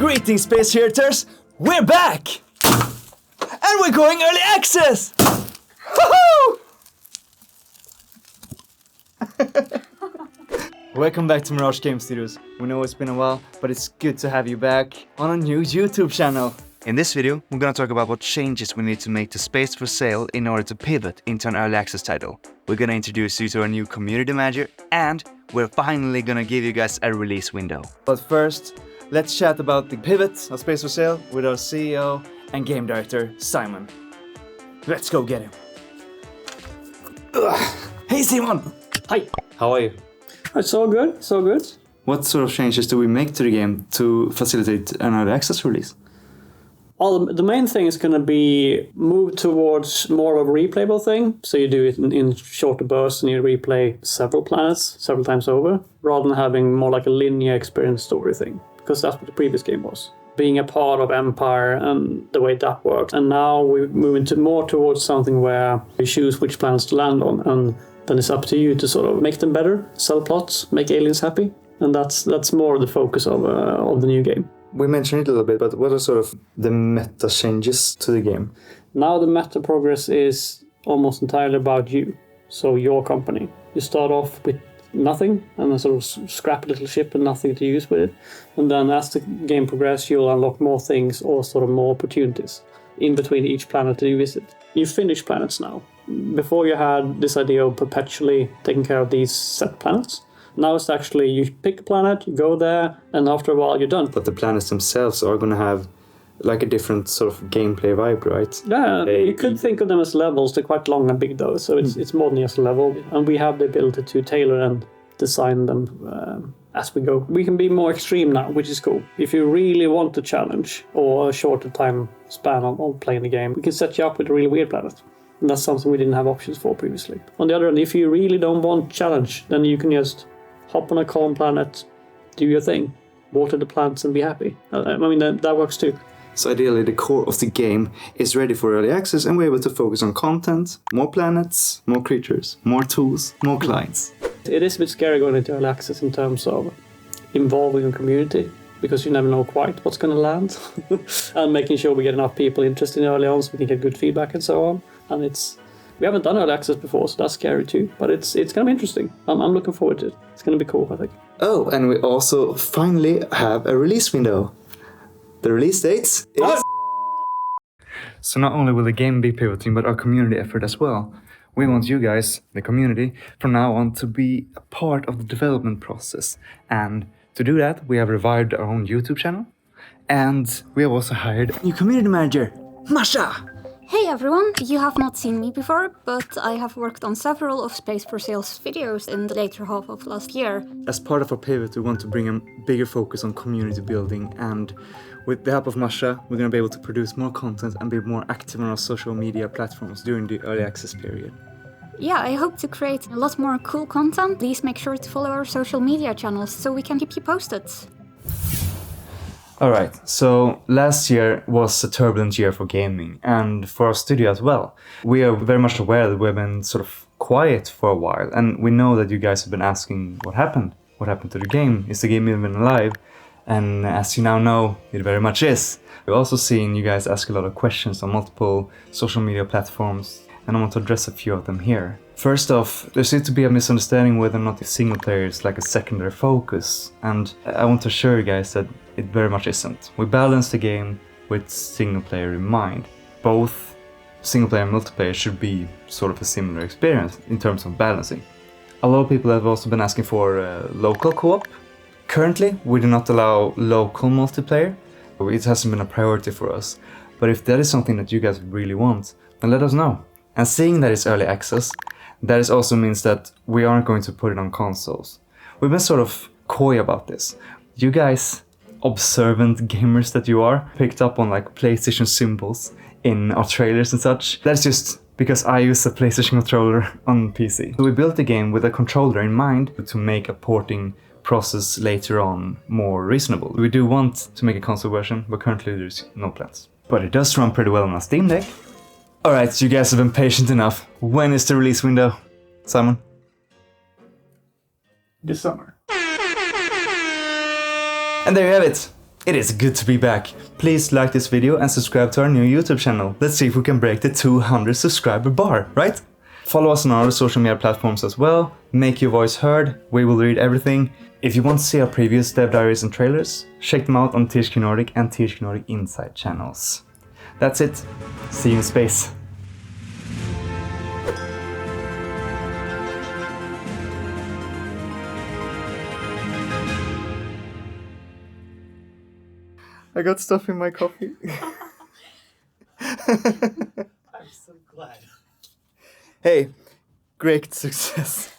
Greetings, Space Heaters! We're back! And we're going early access! Woohoo! Welcome back to Mirage Game Studios. We know it's been a while, but it's good to have you back on a new YouTube channel. In this video, we're gonna talk about what changes we need to make to Space for Sale in order to pivot into an early access title. We're gonna introduce you to our new community manager, and we're finally gonna give you guys a release window. But first, let's chat about the pivot of Space for Sale with our CEO and game director, Simon. Let's go get him. Hey, Simon! Hi. How are you? It's all good. What sort of changes do we make to the game to facilitate an early access release? The main thing is going to be move towards more of a replayable thing. So you do it in shorter bursts and you replay several planets several times over, rather than having more like a linear experience story thing. Because that's what the previous game was. Being a part of Empire and the way that works. And now we move into more towards something where you choose which planets to land on. And then it's up to you to sort of make them better, sell plots, make aliens happy. And that's more the focus of the new game. We mentioned it a little bit, but what are sort of the meta changes to the game? Now the meta progress is almost entirely about you. So your company. You start off with nothing and then sort of scrap a little ship and nothing to use with it. And then as the game progresses, you'll unlock more things or sort of more opportunities in between each planet that you visit. You finish planets now. Before you had this idea of perpetually taking care of these set planets. Now it's actually, you pick a planet, you go there, and after a while you're done. But the planets themselves are going to have like a different sort of gameplay vibe, right? Yeah, you could think of them as levels. They're quite long and big though, so it's more than just a level. And we have the ability to tailor and design them as we go. We can be more extreme now, which is cool. If you really want a challenge or a shorter time span on playing the game, we can set you up with a really weird planet. And that's something we didn't have options for previously. On the other hand, if you really don't want challenge, then you can just hop on a calm planet, do your thing, water the plants and be happy. I mean, that works too. So ideally the core of the game is ready for early access and we're able to focus on content, more planets, more creatures, more tools, more clients. It is a bit scary going into early access in terms of involving a community, because you never know quite what's going to land. And making sure we get enough people interested in early on so we can get good feedback and so on. And we haven't done early access before, so that's scary too. But it's going to be interesting. I'm looking forward to it. It's going to be cool, I think. Oh, and we also finally have a release window. The release dates is... So not only will the game be pivoting, but our community effort as well. We want you guys, the community, from now on to be a part of the development process. And to do that, we have revived our own YouTube channel. And we have also hired a new community manager, Masha! Hey everyone, you have not seen me before, but I have worked on several of Space for Sale's videos in the later half of last year. As part of our pivot, we want to bring a bigger focus on community building, and with the help of Masha, we're going to be able to produce more content and be more active on our social media platforms during the early access period. Yeah, I hope to create a lot more cool content. Please make sure to follow our social media channels so we can keep you posted. Alright, so last year was a turbulent year for gaming and for our studio as well. We are very much aware that we've been sort of quiet for a while, and we know that you guys have been asking what happened to the game, is the game even alive? And as you now know, it very much is. We've also seen you guys ask a lot of questions on multiple social media platforms, and I want to address a few of them here. First off, there seems to be a misunderstanding whether or not the single player is like a secondary focus, and I want to assure you guys that it very much isn't. We balance the game with single player in mind. Both single player and multiplayer should be sort of a similar experience in terms of balancing. A lot of people have also been asking for local co-op. Currently, we do not allow local multiplayer. It hasn't been a priority for us. But if that is something that you guys really want, then let us know. And seeing that it's early access, that also means that we aren't going to put it on consoles. We've been sort of coy about this. You guys, observant gamers that you are, picked up on like PlayStation symbols in our trailers and such. That's just because I use a PlayStation controller on PC. So we built the game with a controller in mind to make a porting process later on more reasonable. We do want to make a console version, but currently there's no plans. But it does run pretty well on a Steam Deck. Alright, you guys have been patient enough. When is the release window? Simon? This summer. And there you have it. It is good to be back. Please like this video and subscribe to our new YouTube channel. Let's see if we can break the 200 subscriber bar, right? Follow us on our social media platforms as well. Make your voice heard. We will read everything. If you want to see our previous dev diaries and trailers, check them out on THQ Nordic and THQ Nordic Inside channels. That's it. See you in space. I got stuff in my coffee. I'm so glad. Hey, great success.